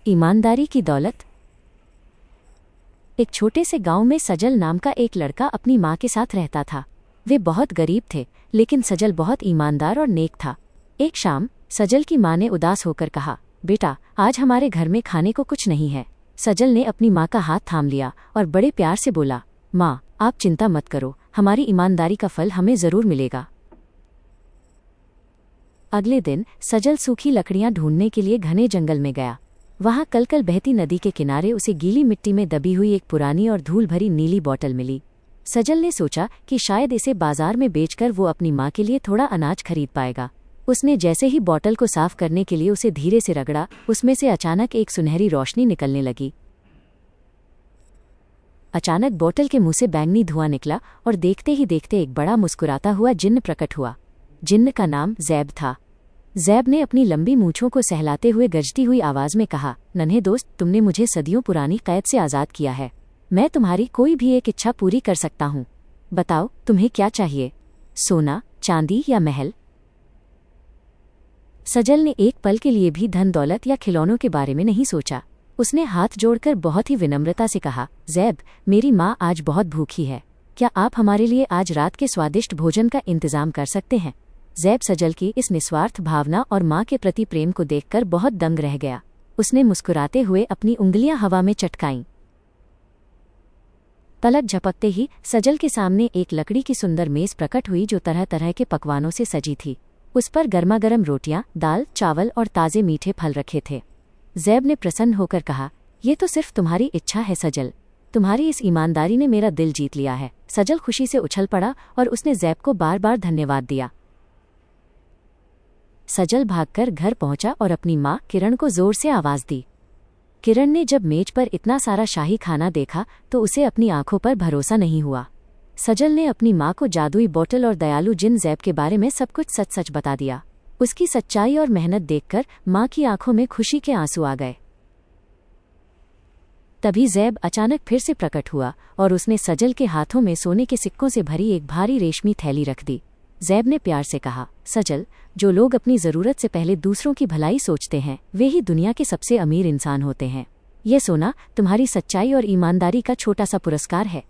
ईमानदारी की दौलत। एक छोटे से गांव में सजल नाम का एक लड़का अपनी माँ के साथ रहता था। वे बहुत गरीब थे, लेकिन सजल बहुत ईमानदार और नेक था। एक शाम सजल की माँ ने उदास होकर कहा, बेटा, आज हमारे घर में खाने को कुछ नहीं है। सजल ने अपनी माँ का हाथ थाम लिया और बड़े प्यार से बोला, माँ, आप चिंता मत करो, हमारी ईमानदारी का फल हमें जरूर मिलेगा। अगले दिन सजल सूखी लकड़ियां ढूंढने के लिए घने जंगल में गया। वहां कलकल बहती नदी के किनारे उसे गीली मिट्टी में दबी हुई एक पुरानी और धूल भरी नीली बोतल मिली। सजल ने सोचा कि शायद इसे बाजार में बेचकर वो अपनी माँ के लिए थोड़ा अनाज खरीद पाएगा। उसने जैसे ही बोतल को साफ करने के लिए उसे धीरे से रगड़ा, उसमें से अचानक एक सुनहरी रोशनी निकलने लगी। अचानक बोतल के मुंह से बैंगनी धुआं निकला और देखते ही देखते एक बड़ा मुस्कुराता हुआ जिन्न प्रकट हुआ। जिन्न का नाम ज़ैब था। ज़ैब ने अपनी लंबी मूंछों को सहलाते हुए गरजती हुई आवाज में कहा, नन्हे दोस्त, तुमने मुझे सदियों पुरानी कैद से आज़ाद किया है। मैं तुम्हारी कोई भी एक इच्छा पूरी कर सकता हूँ। बताओ, तुम्हें क्या चाहिए? सोना, चांदी या महल? सजल ने एक पल के लिए भी धन दौलत या खिलौनों के बारे में नहीं सोचा। उसने हाथ जोड़कर बहुत ही विनम्रता से कहा, ज़ैब, मेरी माँ आज बहुत भूखी है। क्या आप हमारे लिए आज रात के स्वादिष्ट भोजन का इंतजाम कर सकते हैं? ज़ैब सजल की इस निस्वार्थ भावना और माँ के प्रति प्रेम को देखकर बहुत दंग रह गया। उसने मुस्कुराते हुए अपनी उंगलियां हवा में चटकाईं। पलक झपकते ही सजल के सामने एक लकड़ी की सुंदर मेज प्रकट हुई जो तरह तरह के पकवानों से सजी थी। उस पर गर्मागर्म रोटियां, दाल, चावल और ताज़े मीठे फल रखे थे। ज़ैब ने प्रसन्न होकर कहा, ये तो सिर्फ तुम्हारी इच्छा है सजल। तुम्हारी इस ईमानदारी ने मेरा दिल जीत लिया है। सजल खुशी से उछल पड़ा और उसने ज़ैब को बार बार धन्यवाद दिया। सजल भागकर घर पहुंचा और अपनी माँ किरण को जोर से आवाज दी। किरण ने जब मेज पर इतना सारा शाही खाना देखा तो उसे अपनी आंखों पर भरोसा नहीं हुआ। सजल ने अपनी माँ को जादुई बोतल और दयालु जिन्न ज़ैब के बारे में सब कुछ सच सच बता दिया। उसकी सच्चाई और मेहनत देखकर माँ की आंखों में खुशी के आंसू आ गए। तभी ज़ैब अचानक फिर से प्रकट हुआ और उसने सजल के हाथों में सोने के सिक्कों से भरी एक भारी रेशमी थैली रख दी। ज़ैब ने प्यार से कहा, सजल, जो लोग अपनी ज़रूरत से पहले दूसरों की भलाई सोचते हैं वे ही दुनिया के सबसे अमीर इंसान होते हैं। यह सोना तुम्हारी सच्चाई और ईमानदारी का छोटा सा पुरस्कार है।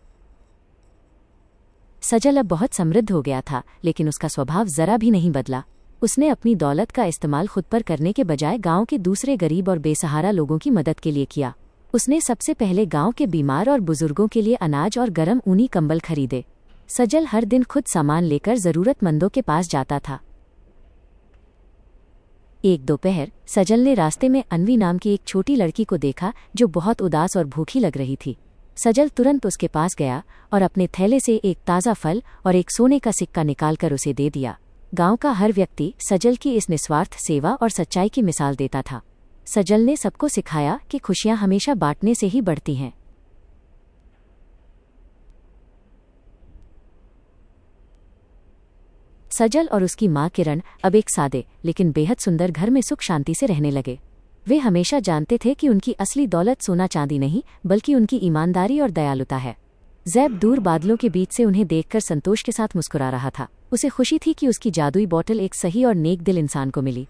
सजल अब बहुत समृद्ध हो गया था, लेकिन उसका स्वभाव जरा भी नहीं बदला। उसने अपनी दौलत का इस्तेमाल खुद पर करने के बजाय गांव के दूसरे गरीब और बेसहारा लोगों की मदद के लिए किया। उसने सबसे पहले गांव के बीमार और बुजुर्गों के लिए अनाज और गर्म ऊनी कंबल खरीदे। सजल हर दिन खुद सामान लेकर जरूरतमंदों के पास जाता था। एक दोपहर सजल ने रास्ते में अन्वी नाम की एक छोटी लड़की को देखा जो बहुत उदास और भूखी लग रही थी। सजल तुरंत उसके पास गया और अपने थैले से एक ताज़ा फल और एक सोने का सिक्का निकालकर उसे दे दिया। गांव का हर व्यक्ति सजल की इस निस्वार्थ सेवा और सच्चाई की मिसाल देता था। सजल ने सबको सिखाया कि खुशियां हमेशा बांटने से ही बढ़ती हैं। सजल और उसकी माँ किरण अब एक सादे लेकिन बेहद सुंदर घर में सुख शांति से रहने लगे। वे हमेशा जानते थे कि उनकी असली दौलत सोना चांदी नहीं, बल्कि उनकी ईमानदारी और दयालुता है। ज़ैब दूर बादलों के बीच से उन्हें देखकर संतोष के साथ मुस्कुरा रहा था। उसे खुशी थी कि उसकी जादुई बोतल एक सही और नेक दिल इंसान को मिली।